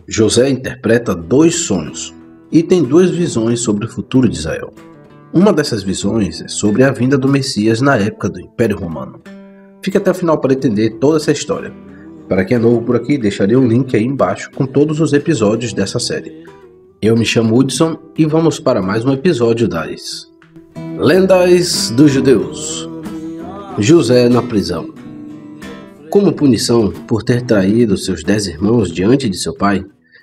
José interpreta dois sonhos e tem duas visões sobre o futuro de Israel. Uma dessas visões é sobre a vinda do Messias na época do Império Romano. Fique até o final para entender toda essa história. Para quem é novo por aqui, deixarei um link aí embaixo com todos os episódios dessa série. Eu me chamo Hudson e vamos para mais um episódio das Lendas dos Judeus. José na prisão. Como punição por ter traído seus 10 irmãos diante de seu pai,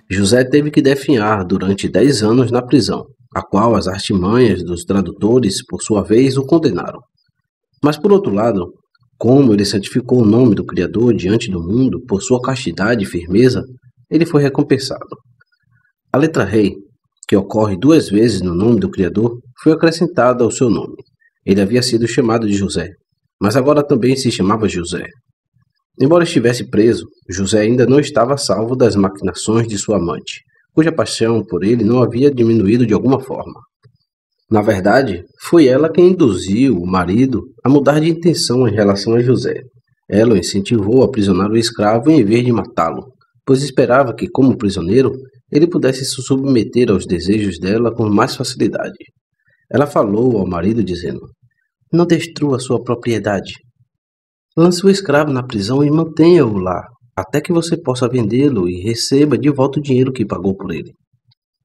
José teve que definhar durante 10 anos na prisão, a qual as artimanhas dos tradutores, por sua vez, o condenaram. Mas, por outro lado, como ele santificou o nome do Criador diante do mundo por sua castidade e firmeza, ele foi recompensado. A letra Rei, que ocorre 2 vezes no nome do Criador, foi acrescentada ao seu nome. Ele havia sido chamado de José, mas agora também se chamava José. Embora estivesse preso, José ainda não estava salvo das maquinações de sua amante, cuja paixão por ele não havia diminuído de alguma forma. Na verdade, foi ela quem induziu o marido a mudar de intenção em relação a José. Ela o incentivou a aprisionar o escravo em vez de matá-lo, pois esperava que, como prisioneiro, ele pudesse se submeter aos desejos dela com mais facilidade. Ela falou ao marido dizendo: "Não destrua sua propriedade. Lance o escravo na prisão e mantenha-o lá, até que você possa vendê-lo e receba de volta o dinheiro que pagou por ele."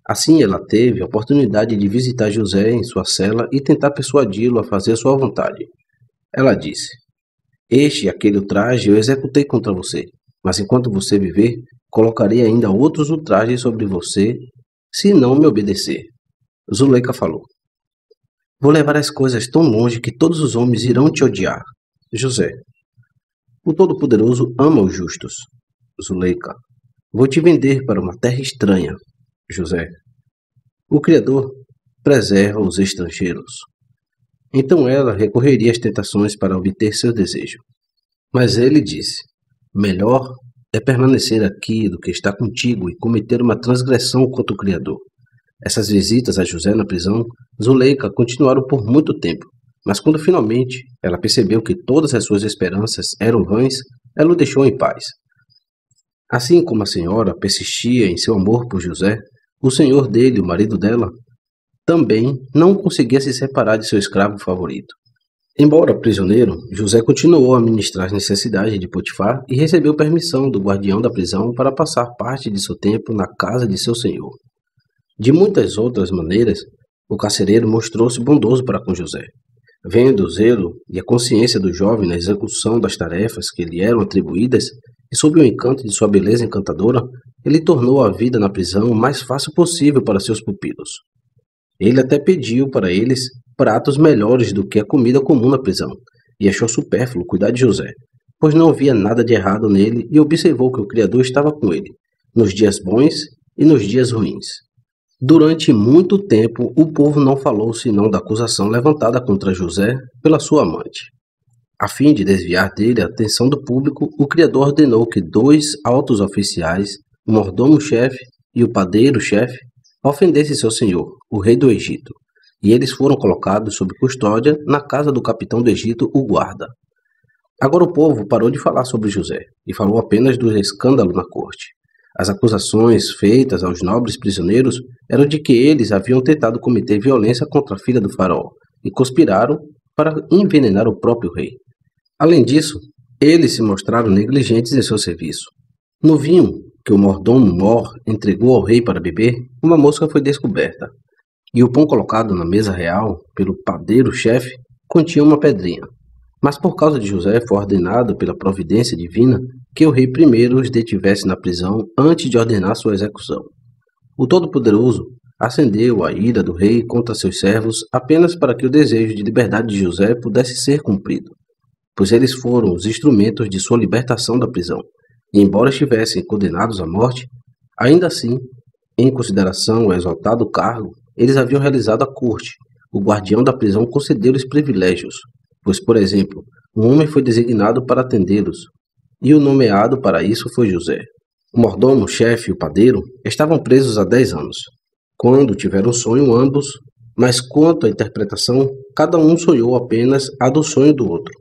Assim ela teve a oportunidade de visitar José em sua cela e tentar persuadi-lo a fazer sua vontade. Ela disse: "Este e aquele ultraje eu executei contra você, mas enquanto você viver, colocarei ainda outros ultrajes sobre você, se não me obedecer." Zuleika falou: "Vou levar as coisas tão longe que todos os homens irão te odiar." José: "O Todo-Poderoso ama os justos." Zuleika: "Vou te vender para uma terra estranha." José: "O Criador preserva os estrangeiros." Então ela recorreria às tentações para obter seu desejo. Mas ele disse: "Melhor é permanecer aqui do que estar contigo e cometer uma transgressão contra o Criador." Essas visitas a José na prisão, Zuleika, continuaram por muito tempo, mas quando finalmente ela percebeu que todas as suas esperanças eram vãs, ela o deixou em paz. Assim como a senhora persistia em seu amor por José, o senhor dele, o marido dela, também não conseguia se separar de seu escravo favorito. Embora prisioneiro, José continuou a administrar as necessidades de Potifar e recebeu permissão do guardião da prisão para passar parte de seu tempo na casa de seu senhor. De muitas outras maneiras, o carcereiro mostrou-se bondoso para com José. Vendo o zelo e a consciência do jovem na execução das tarefas que lhe eram atribuídas, e sob o encanto de sua beleza encantadora, ele tornou a vida na prisão o mais fácil possível para seus pupilos. Ele até pediu para eles pratos melhores do que a comida comum na prisão, e achou supérfluo cuidar de José, pois não havia nada de errado nele e observou que o Criador estava com ele, nos dias bons e nos dias ruins. Durante muito tempo, o povo não falou senão da acusação levantada contra José pela sua amante. A fim de desviar dele a atenção do público, o Criador ordenou que 2 altos oficiais, o mordomo-chefe e o padeiro-chefe, ofendessem seu senhor, o rei do Egito, e eles foram colocados sob custódia na casa do capitão do Egito, o guarda. Agora o povo parou de falar sobre José e falou apenas do escândalo na corte. As acusações feitas aos nobres prisioneiros eram de que eles haviam tentado cometer violência contra a filha do faraó e conspiraram para envenenar o próprio rei. Além disso, eles se mostraram negligentes em seu serviço. No vinho que o mordomo Mor entregou ao rei para beber, uma mosca foi descoberta, e o pão colocado na mesa real pelo padeiro-chefe continha uma pedrinha. Mas por causa de José foi ordenado pela providência divina que o rei primeiro os detivesse na prisão antes de ordenar sua execução. O Todo-Poderoso acendeu a ira do rei contra seus servos apenas para que o desejo de liberdade de José pudesse ser cumprido, pois eles foram os instrumentos de sua libertação da prisão, e embora estivessem condenados à morte, ainda assim, em consideração ao exaltado cargo, eles haviam realizado a corte. O guardião da prisão concedeu-lhes privilégios, pois, por exemplo, um homem foi designado para atendê-los, e o nomeado para isso foi José. O mordomo, o chefe e o padeiro estavam presos há 10 anos. Quando tiveram sonho ambos, mas quanto à interpretação, cada um sonhou apenas a do sonho do outro.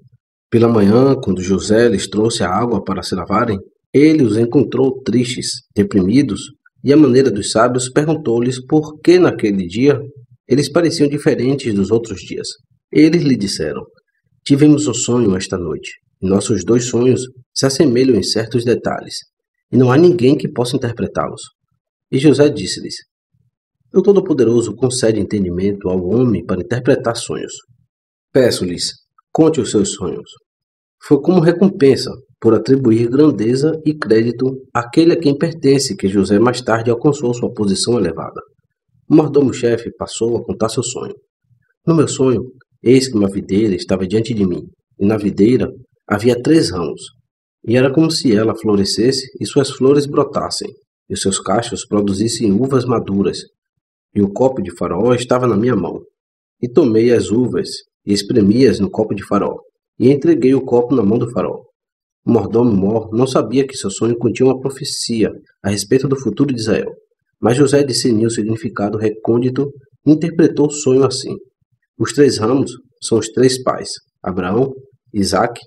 Pela manhã, quando José lhes trouxe a água para se lavarem, ele os encontrou tristes, deprimidos, E à maneira dos sábios, perguntou-lhes por que naquele dia eles pareciam diferentes dos outros dias. Eles lhe disseram: tivemos um sonho esta noite, e nossos dois sonhos se assemelham em certos detalhes, e não há ninguém que possa interpretá-los. E José disse-lhes: o Todo-Poderoso concede entendimento ao homem para interpretar sonhos. Peço-lhes, conte os seus sonhos. Foi como recompensa por atribuir grandeza e crédito àquele a quem pertence que José mais tarde alcançou sua posição elevada. O mordomo-chefe passou a contar seu sonho. No meu sonho, eis que uma videira estava diante de mim, e na videira havia 3 ramos, e era como se ela florescesse e suas flores brotassem, e os seus cachos produzissem uvas maduras, e o copo de Faraó estava na minha mão. E tomei as uvas e espremi-as no copo de Faraó, e entreguei o copo na mão do Faraó. O mordomo-mor não sabia que seu sonho continha uma profecia a respeito do futuro de Israel, mas José discerniu o significado recôndito e interpretou o sonho assim. Os 3 ramos são os 3 pais, Abraão, Isaque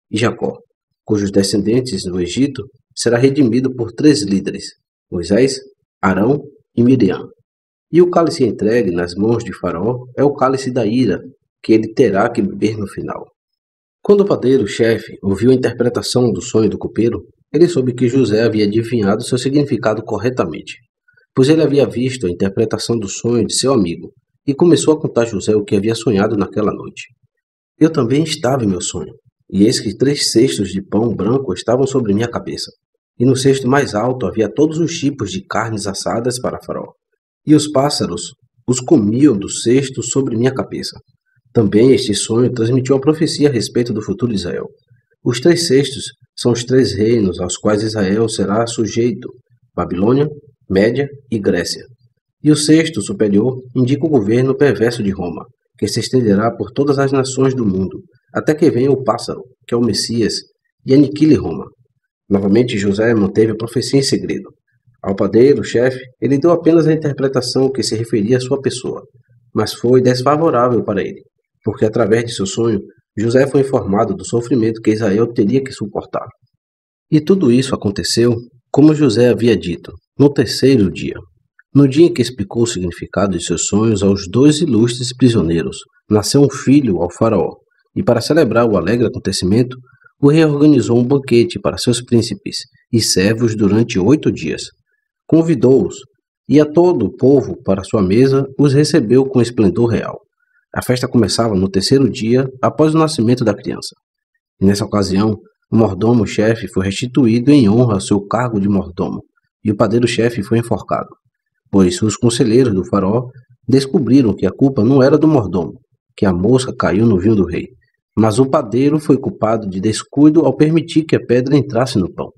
e Jacó, cujos descendentes no Egito será redimido por 3 líderes, Moisés, Arão e Miriam. E o cálice entregue nas mãos de Faraó é o cálice da ira, que ele terá que beber no final. Quando o padeiro-chefe ouviu a interpretação do sonho do copeiro, ele soube que José havia adivinhado seu significado corretamente, pois ele havia visto a interpretação do sonho de seu amigo, e começou a contar a José o que havia sonhado naquela noite. Eu também estava em meu sonho, e eis que 3 cestos de pão branco estavam sobre minha cabeça, e no cesto mais alto havia todos os tipos de carnes assadas para Faraó. E os pássaros os comiam do cesto sobre minha cabeça. Também este sonho transmitiu a profecia a respeito do futuro de Israel. Os 3 cestos são os 3 reinos aos quais Israel será sujeito: Babilônia, Média e Grécia. E o cesto superior indica o governo perverso de Roma, que se estenderá por todas as nações do mundo, até que venha o pássaro, que é o Messias, e aniquile Roma. Novamente José manteve a profecia em segredo. Ao padeiro-chefe, ele deu apenas a interpretação que se referia à sua pessoa, mas foi desfavorável para ele, porque através de seu sonho, José foi informado do sofrimento que Israel teria que suportar. E tudo isso aconteceu, como José havia dito, no 3º dia. No dia em que explicou o significado de seus sonhos aos 2 ilustres prisioneiros, nasceu um filho ao faraó, e para celebrar o alegre acontecimento, o rei organizou um banquete para seus príncipes e servos durante 8 dias. Convidou-os, e a todo o povo para sua mesa os recebeu com esplendor real. A festa começava no 3º dia após o nascimento da criança. E nessa ocasião, o mordomo-chefe foi restituído em honra ao seu cargo de mordomo, e o padeiro-chefe foi enforcado, pois os conselheiros do faraó descobriram que a culpa não era do mordomo, que a mosca caiu no vinho do rei, mas o padeiro foi culpado de descuido ao permitir que a pedra entrasse no pão.